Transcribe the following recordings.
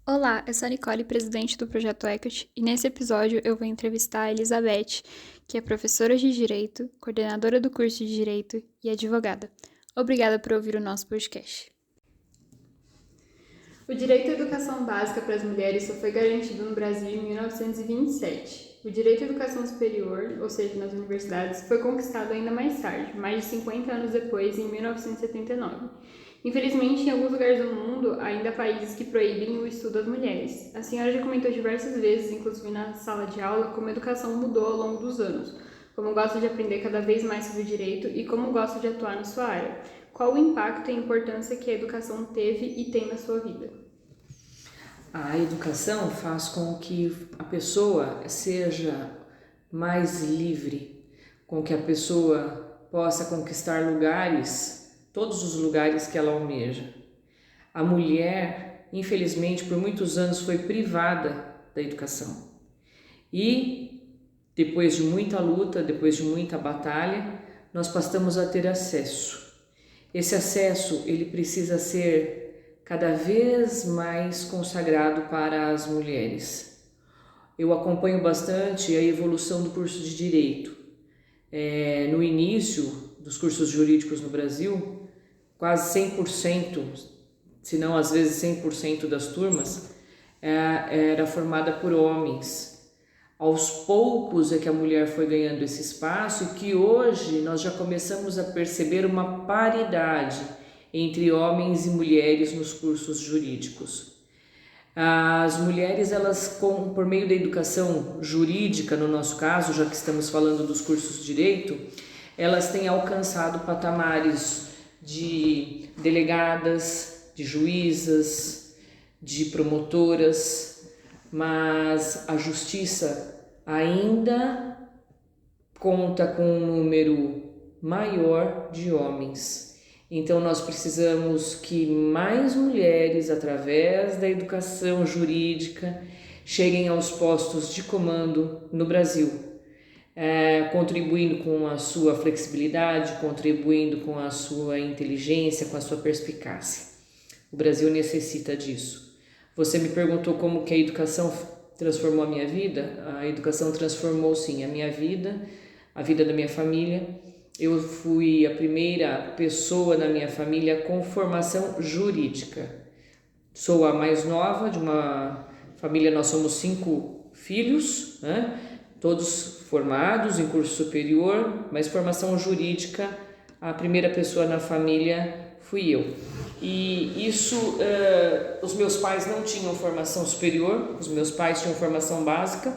Olá, eu sou a Nicole, presidente do Projeto Equity, e nesse episódio eu vou entrevistar a Elizabeth, que é professora de Direito, coordenadora do curso de Direito e advogada. Obrigada por ouvir o nosso podcast. O direito à educação básica para as mulheres só foi garantido no Brasil em 1927. O direito à educação superior, ou seja, nas universidades, foi conquistado ainda mais tarde, mais de 50 anos depois, em 1979. Infelizmente, em alguns lugares do mundo, ainda há países que proíbem o estudo das mulheres. A senhora já comentou diversas vezes, inclusive na sala de aula, como a educação mudou ao longo dos anos, como gosta de aprender cada vez mais sobre o direito e como gosta de atuar na sua área. Qual o impacto e a importância que a educação teve e tem na sua vida? A educação faz com que a pessoa seja mais livre, com que a pessoa possa conquistar lugares, todos os lugares que ela almeja. A mulher, infelizmente, por muitos anos foi privada da educação. E depois de muita luta, depois de muita batalha, nós passamos a ter acesso. Esse acesso, ele precisa ser cada vez mais consagrado para as mulheres. Eu acompanho bastante a evolução do curso de Direito. No início dos cursos jurídicos no Brasil, quase 100%, se não às vezes 100% das turmas, era formada por homens. Aos poucos é que a mulher foi ganhando esse espaço e que hoje nós já começamos a perceber uma paridade entre homens e mulheres nos cursos jurídicos. As mulheres, elas, por meio da educação jurídica, no nosso caso, já que estamos falando dos cursos de direito, elas têm alcançado patamares de delegadas, de juízas, de promotoras, mas a justiça ainda conta com um número maior de homens. Então nós precisamos que mais mulheres, através da educação jurídica, cheguem aos postos de comando no Brasil, contribuindo com a sua flexibilidade, contribuindo com a sua inteligência, com a sua perspicácia. O Brasil necessita disso. Você me perguntou como que a educação transformou a minha vida. A educação transformou sim a minha vida, a vida da minha família. Eu fui a primeira pessoa na minha família com formação jurídica. Sou a mais nova de uma família, nós somos 5 filhos, né? Todos formados em curso superior, mas formação jurídica, a primeira pessoa na família fui eu. E isso, os meus pais não tinham formação superior, os meus pais tinham formação básica.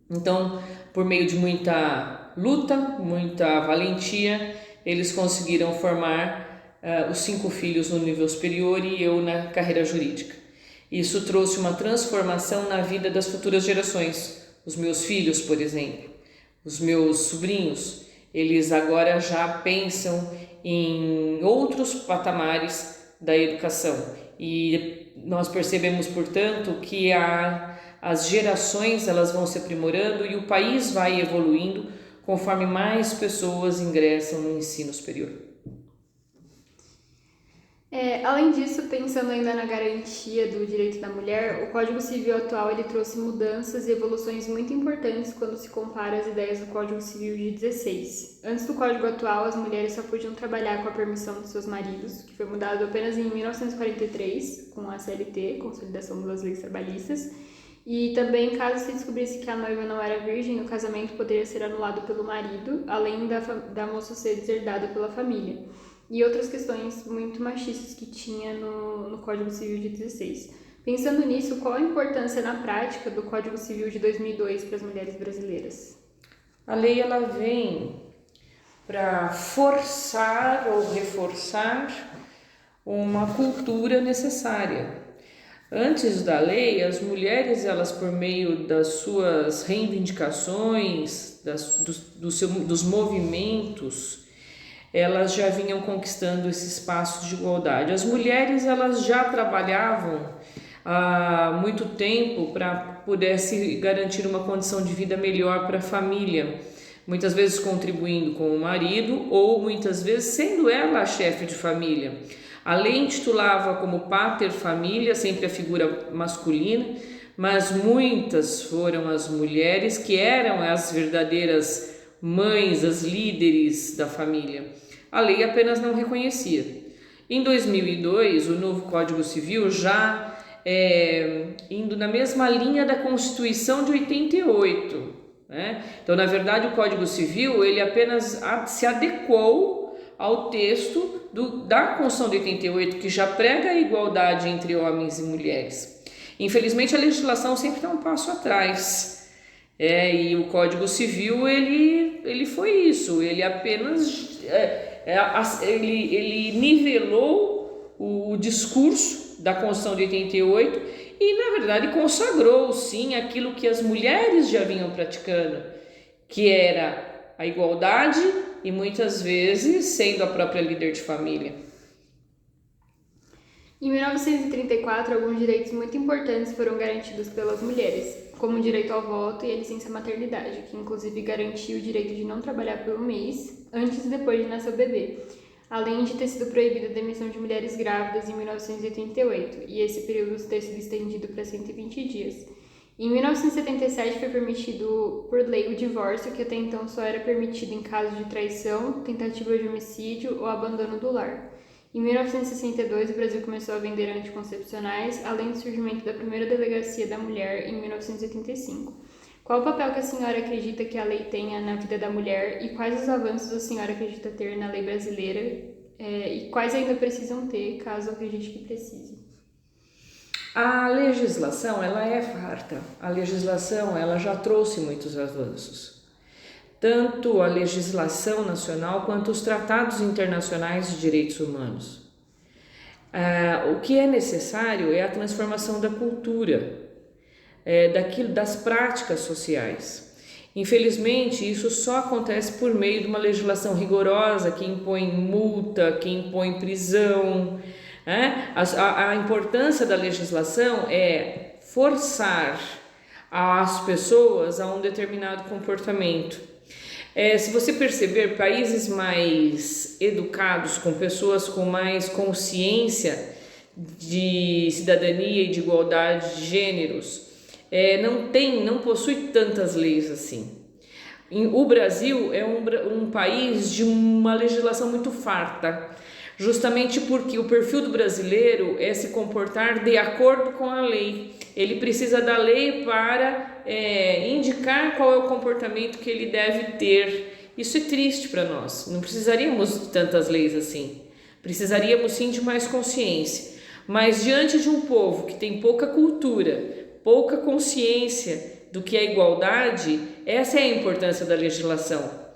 Então, por meio de muita luta, muita valentia, eles conseguiram formar os 5 filhos no nível superior e eu na carreira jurídica. Isso trouxe uma transformação na vida das futuras gerações. Os meus filhos, por exemplo, os meus sobrinhos, eles agora já pensam em outros patamares da educação e nós percebemos, portanto, que as gerações elas vão se aprimorando e o país vai evoluindo conforme mais pessoas ingressam no ensino superior. Além disso, pensando ainda na garantia do direito da mulher, o Código Civil atual ele trouxe mudanças e evoluções muito importantes quando se compara as ideias do Código Civil de 16. Antes do Código atual, as mulheres só podiam trabalhar com a permissão de seus maridos, que foi mudado apenas em 1943, com a CLT, Consolidação das Leis Trabalhistas, e também, caso se descobrisse que a noiva não era virgem, o casamento poderia ser anulado pelo marido, além da moça ser deserdada pela família. E outras questões muito machistas que tinha no Código Civil de 16. Pensando nisso, qual a importância na prática do Código Civil de 2002 para as mulheres brasileiras? A lei ela vem para forçar ou reforçar uma cultura necessária. Antes da lei, as mulheres, elas por meio das suas reivindicações, dos movimentos, elas já vinham conquistando esse espaço de igualdade. As mulheres elas já trabalhavam há muito tempo para pudesse garantir uma condição de vida melhor para a família, muitas vezes contribuindo com o marido ou muitas vezes sendo ela a chefe de família. A lei intitulava como pater família, sempre a figura masculina, mas muitas foram as mulheres que eram as verdadeiras mães, as líderes da família. A lei apenas não reconhecia. Em 2002, o novo Código Civil já indo na mesma linha da Constituição de 88, né? Então, na verdade, o Código Civil ele apenas se adequou ao texto da Constituição de 88, que já prega a igualdade entre homens e mulheres. Infelizmente, a legislação sempre dá um passo atrás. E o Código Civil ele foi isso, ele apenas ele nivelou o discurso da Constituição de 88 e, na verdade, consagrou, sim, aquilo que as mulheres já vinham praticando, que era a igualdade e, muitas vezes, sendo a própria líder de família. Em 1934, alguns direitos muito importantes foram garantidos pelas mulheres, como o direito ao voto e a licença maternidade, que inclusive garantia o direito de não trabalhar por um mês antes e depois de nascer o bebê, além de ter sido proibida a demissão de mulheres grávidas em 1988, e esse período ter sido estendido para 120 dias. Em 1977 foi permitido por lei o divórcio, que até então só era permitido em caso de traição, tentativa de homicídio ou abandono do lar. Em 1962, o Brasil começou a vender anticoncepcionais, além do surgimento da primeira delegacia da mulher em 1985. Qual o papel que a senhora acredita que a lei tenha na vida da mulher e quais os avanços a senhora acredita ter na lei brasileira e quais ainda precisam ter, caso acredite que precise? A legislação, ela é farta. A legislação, ela já trouxe muitos avanços. Tanto a legislação nacional quanto os tratados internacionais de direitos humanos. O que é necessário é a transformação da cultura, das práticas sociais. Infelizmente, isso só acontece por meio de uma legislação rigorosa que impõe multa, que impõe prisão. A importância da legislação é forçar as pessoas a um determinado comportamento. Se você perceber, países mais educados, com pessoas com mais consciência de cidadania e de igualdade de gêneros, não possui tantas leis assim. O Brasil é um país de uma legislação muito farta, justamente porque o perfil do brasileiro é se comportar de acordo com a lei. Ele precisa da lei para indicar qual é o comportamento que ele deve ter. Isso é triste para nós. Não precisaríamos de tantas leis assim. Precisaríamos sim de mais consciência. Mas diante de um povo que tem pouca cultura, pouca consciência do que é igualdade, essa é a importância da legislação.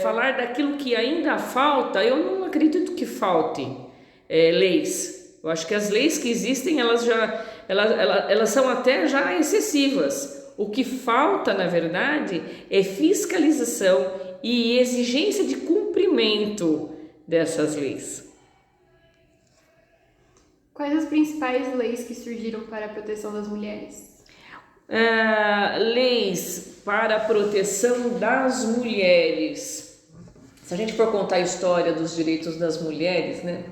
Falar daquilo que ainda falta, eu não acredito que faltem leis. Eu acho que as leis que existem, elas são até já excessivas. O que falta, na verdade, é fiscalização e exigência de cumprimento dessas leis. Quais as principais leis que surgiram para a proteção das mulheres? Leis para a proteção das mulheres. Se a gente for contar a história dos direitos das mulheres, né,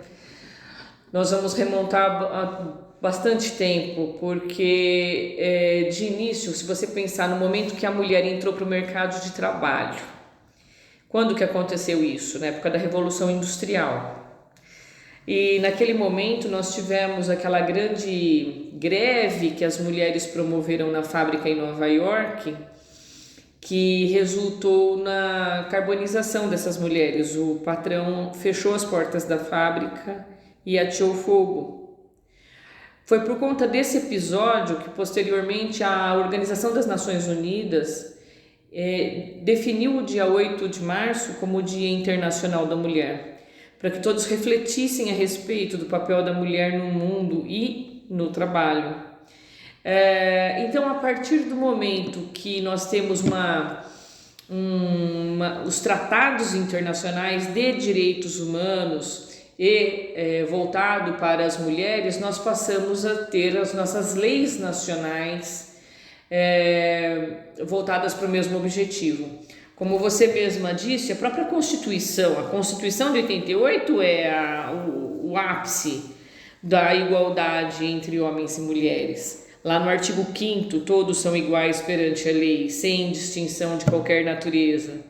nós vamos remontar a bastante tempo, porque de início, se você pensar no momento que a mulher entrou para o mercado de trabalho, quando que aconteceu isso? Na época da Revolução Industrial. E naquele momento nós tivemos aquela grande greve que as mulheres promoveram na fábrica em Nova York, que resultou na carbonização dessas mulheres. O patrão fechou as portas da fábrica e ateou fogo. Foi por conta desse episódio que posteriormente a Organização das Nações Unidas definiu o dia 8 de março como o Dia Internacional da Mulher, para que todos refletissem a respeito do papel da mulher no mundo e no trabalho. Então, a partir do momento que nós temos os tratados internacionais de direitos humanos e voltado para as mulheres, nós passamos a ter as nossas leis nacionais voltadas para o mesmo objetivo. Como você mesma disse, a própria Constituição, a Constituição de 88 é o o ápice da igualdade entre homens e mulheres. Lá no artigo 5º, todos são iguais perante a lei, sem distinção de qualquer natureza,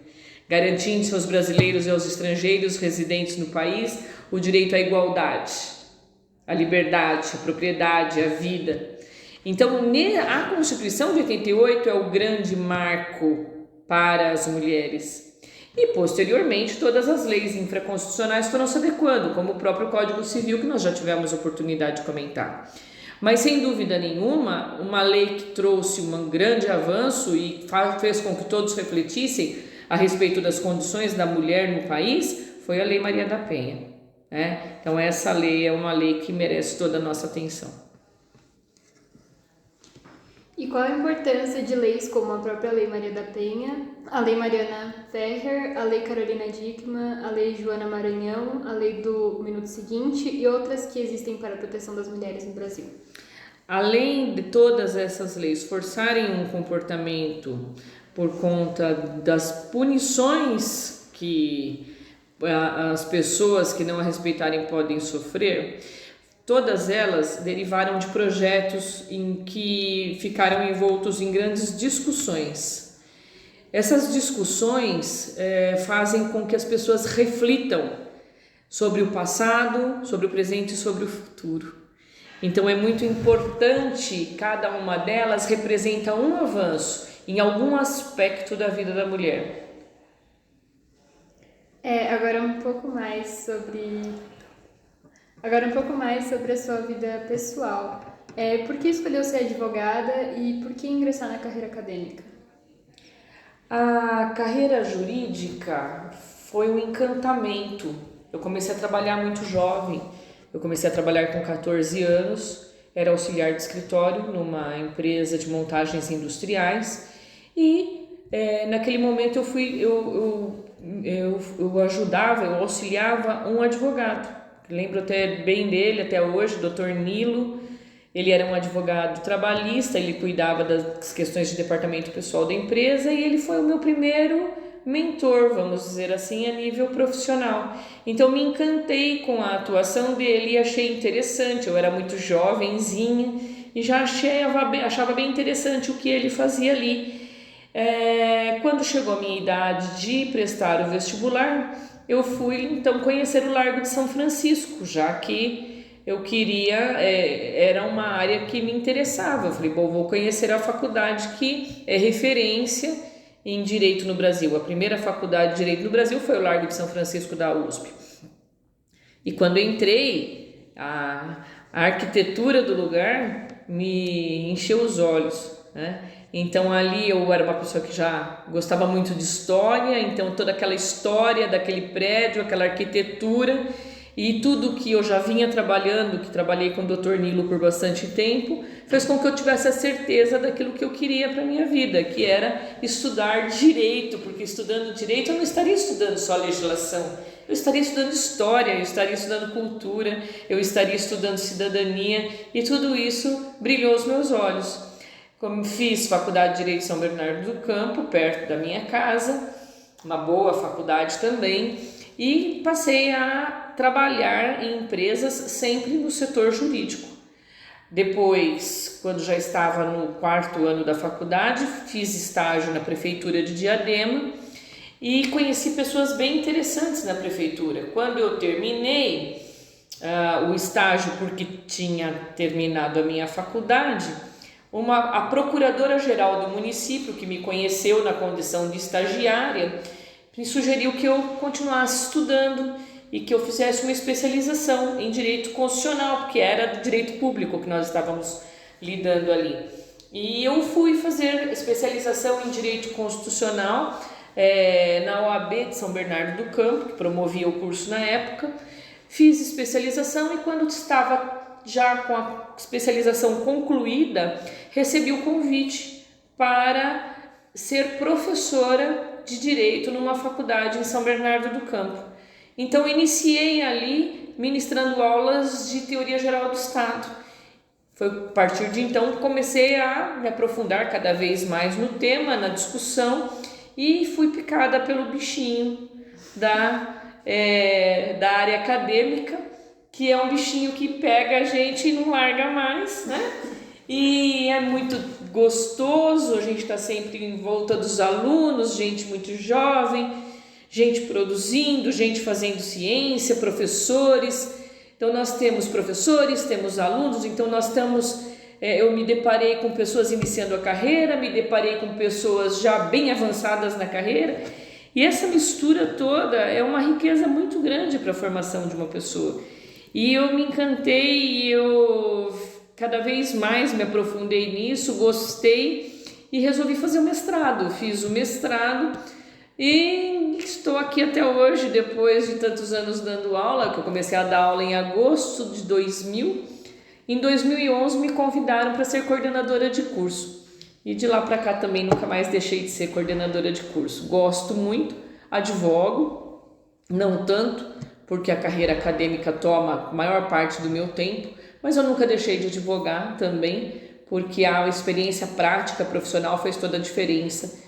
garantindo-se aos brasileiros e aos estrangeiros residentes no país o direito à igualdade, à liberdade, à propriedade, à vida. Então, a Constituição de 88 é o grande marco para as mulheres. E, posteriormente, todas as leis infraconstitucionais foram se adequando, como o próprio Código Civil, que nós já tivemos oportunidade de comentar. Mas, sem dúvida nenhuma, uma lei que trouxe um grande avanço e fez com que todos refletissem a respeito das condições da mulher no país foi a Lei Maria da Penha, né? Então, essa lei é uma lei que merece toda a nossa atenção. E qual a importância de leis como a própria Lei Maria da Penha, a Lei Mariana Ferrer, a Lei Carolina Dickmann, a Lei Joana Maranhão, a Lei do Minuto Seguinte e outras que existem para a proteção das mulheres no Brasil? Além de todas essas leis forçarem um comportamento por conta das punições que as pessoas que não a respeitarem podem sofrer, todas elas derivaram de projetos em que ficaram envoltos em grandes discussões. Essas discussões fazem com que as pessoas reflitam sobre o passado, sobre o presente e sobre o futuro. Então é muito importante, cada uma delas representa um avanço em algum aspecto da vida da mulher. Agora um pouco mais sobre a sua vida pessoal. Por que escolheu ser advogada e por que ingressar na carreira acadêmica? A carreira jurídica foi um encantamento. Eu comecei a trabalhar muito jovem. Eu comecei a trabalhar com 14 anos, era auxiliar de escritório numa empresa de montagens industriais e naquele momento eu auxiliava um advogado. Lembro até bem dele até hoje, Dr. Nilo. Ele era um advogado trabalhista, ele cuidava das questões de departamento pessoal da empresa e ele foi o meu primeiro mentor, vamos dizer assim, a nível profissional. Então me encantei com a atuação dele e achei interessante. Eu era muito jovenzinha e já achava bem interessante o que ele fazia ali. Quando chegou a minha idade de prestar o vestibular, eu fui então conhecer o Largo de São Francisco, já que eu queria, era uma área que me interessava. Eu falei, vou conhecer a faculdade que é referência em Direito no Brasil. A primeira faculdade de Direito no Brasil foi o Largo de São Francisco da USP. E quando eu entrei, a arquitetura do lugar me encheu os olhos, né? Então ali eu era uma pessoa que já gostava muito de história, então toda aquela história daquele prédio, aquela arquitetura e tudo que eu já vinha trabalhando, que trabalhei com o Dr. Nilo por bastante tempo, fez com que eu tivesse a certeza daquilo que eu queria para a minha vida, que era estudar direito, porque estudando direito eu não estaria estudando só legislação, eu estaria estudando história, eu estaria estudando cultura, eu estaria estudando cidadania e tudo isso brilhou aos meus olhos. Como fiz faculdade de Direito em São Bernardo do Campo, perto da minha casa, uma boa faculdade também, e passei a trabalhar em empresas sempre no setor jurídico. Depois, quando já estava no 4º ano da faculdade, fiz estágio na Prefeitura de Diadema e conheci pessoas bem interessantes na Prefeitura. Quando eu terminei o estágio, porque tinha terminado a minha faculdade, a procuradora-geral do município, que me conheceu na condição de estagiária, me sugeriu que eu continuasse estudando e que eu fizesse uma especialização em direito constitucional, porque era do direito público que nós estávamos lidando ali. E eu fui fazer especialização em direito constitucional na OAB de São Bernardo do Campo, que promovia o curso na época. Fiz especialização e quando estava já com a especialização concluída, recebi o convite para ser professora de Direito numa faculdade em São Bernardo do Campo. Então, iniciei ali ministrando aulas de Teoria Geral do Estado. Foi a partir de então que comecei a me aprofundar cada vez mais no tema, na discussão, e fui picada pelo bichinho da área acadêmica que é um bichinho que pega a gente e não larga mais, né? E é muito gostoso, a gente está sempre em volta dos alunos, gente muito jovem, gente produzindo, gente fazendo ciência, professores. Então nós temos professores, temos alunos, então nós estamos... eu me deparei com pessoas iniciando a carreira, me deparei com pessoas já bem avançadas na carreira, e essa mistura toda é uma riqueza muito grande para a formação de uma pessoa. E eu me encantei, e eu cada vez mais me aprofundei nisso, gostei e resolvi fazer o mestrado. Fiz o mestrado e estou aqui até hoje, depois de tantos anos dando aula, que eu comecei a dar aula em agosto de 2000. Em 2011 me convidaram para ser coordenadora de curso. E de lá para cá também nunca mais deixei de ser coordenadora de curso. Gosto muito, advogo, não tanto, porque a carreira acadêmica toma a maior parte do meu tempo, mas eu nunca deixei de advogar também, porque a experiência prática profissional fez toda a diferença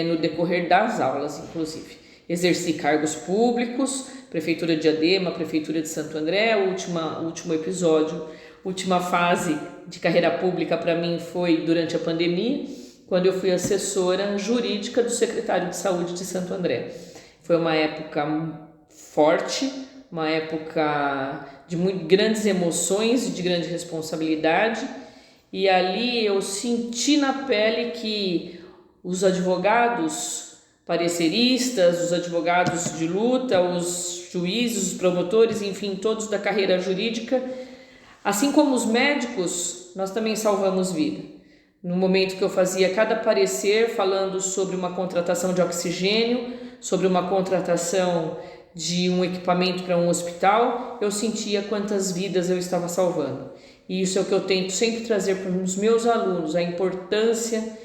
no decorrer das aulas, inclusive. Exerci cargos públicos, Prefeitura de Diadema, Prefeitura de Santo André, último episódio, última fase de carreira pública para mim foi durante a pandemia, quando eu fui assessora jurídica do secretário de Saúde de Santo André. Foi uma época forte, uma época de muito grandes emoções e de grande responsabilidade, e ali eu senti na pele que os advogados pareceristas, os advogados de luta, os juízes, os promotores, enfim, todos da carreira jurídica, assim como os médicos, nós também salvamos vida. No momento que eu fazia cada parecer falando sobre uma contratação de oxigênio, sobre uma contratação de um equipamento para um hospital, eu sentia quantas vidas eu estava salvando. E isso é o que eu tento sempre trazer para os meus alunos, a importância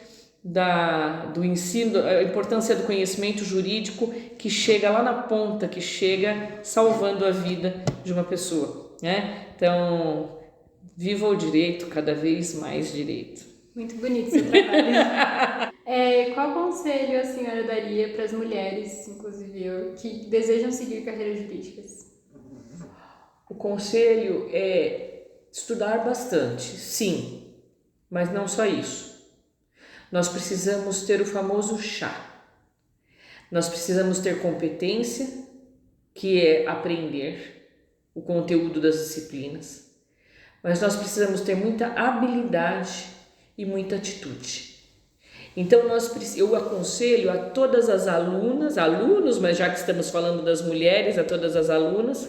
do ensino, a importância do conhecimento jurídico que chega lá na ponta, que chega salvando a vida de uma pessoa, né? Então, viva o direito, cada vez mais direito. Muito bonito seu trabalho. Qual conselho a senhora daria para as mulheres, inclusive eu, que desejam seguir carreiras jurídicas? O conselho é estudar bastante, sim, mas não só isso. Nós precisamos ter o famoso chá. Nós precisamos ter competência, que é aprender o conteúdo das disciplinas, mas nós precisamos ter muita habilidade e muita atitude. Então eu aconselho a todas as alunos, mas já que estamos falando das mulheres, a todas as alunas,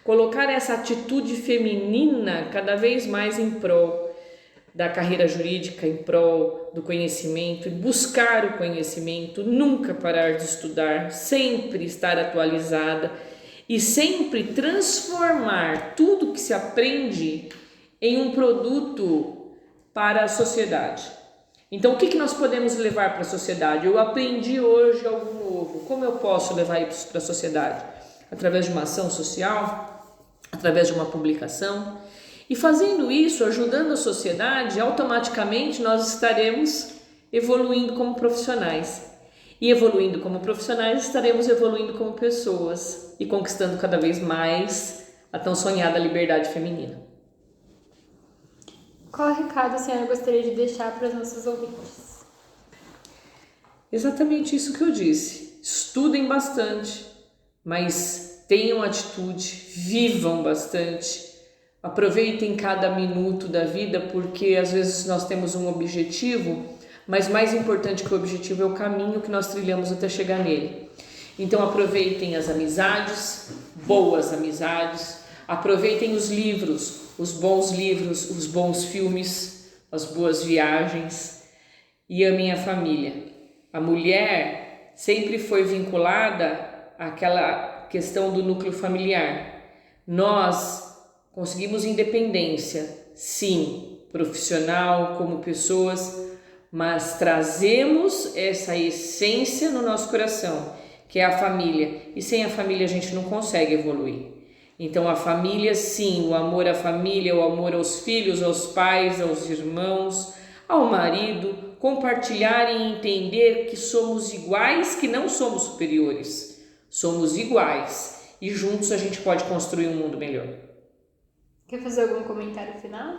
colocar essa atitude feminina cada vez mais em prol da carreira jurídica, em prol do conhecimento, e buscar o conhecimento, nunca parar de estudar, sempre estar atualizada e sempre transformar tudo que se aprende em um produto para a sociedade. Então, o que nós podemos levar para a sociedade? Eu aprendi hoje algo novo, como eu posso levar isso para a sociedade? Através de uma ação social, através de uma publicação. E fazendo isso, ajudando a sociedade, automaticamente nós estaremos evoluindo como profissionais. E evoluindo como profissionais, estaremos evoluindo como pessoas e conquistando cada vez mais a tão sonhada liberdade feminina. Qual recado a senhora gostaria de deixar para os nossos ouvintes? Exatamente isso que eu disse. Estudem bastante, mas tenham atitude, vivam bastante. Aproveitem cada minuto da vida, porque às vezes nós temos um objetivo, mas mais importante que o objetivo é o caminho que nós trilhamos até chegar nele. Então aproveitem as amizades, boas amizades, aproveitem os livros, os bons filmes, as boas viagens, e amem a família. A mulher sempre foi vinculada àquela questão do núcleo familiar. Nós conseguimos independência, sim, profissional, como pessoas, mas trazemos essa essência no nosso coração, que é a família. E sem a família a gente não consegue evoluir. Então a família, sim, o amor à família, o amor aos filhos, aos pais, aos irmãos, ao marido, compartilhar e entender que somos iguais, que não somos superiores. Somos iguais e juntos a gente pode construir um mundo melhor. Quer fazer algum comentário final?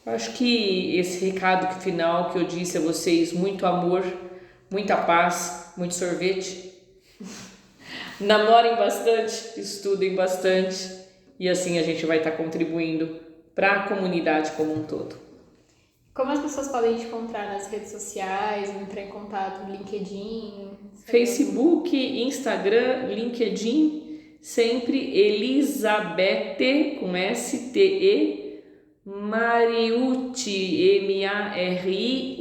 Eu acho que esse recado final que eu disse a vocês, muito amor, muita paz, muito sorvete. Namorem bastante, estudem bastante e assim a gente vai estar contribuindo para a comunidade como um todo. Como as pessoas podem te encontrar nas redes sociais, entrar em contato no LinkedIn? Facebook, Instagram, LinkedIn, sempre Elizabeth, com S-T-E, Mariucci, M-A-R-I-U-C-C-I.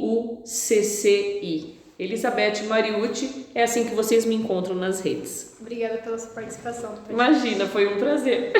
Elizabeth Mariucci, é assim que vocês me encontram nas redes. Obrigada pela sua participação. Imagina, foi um prazer.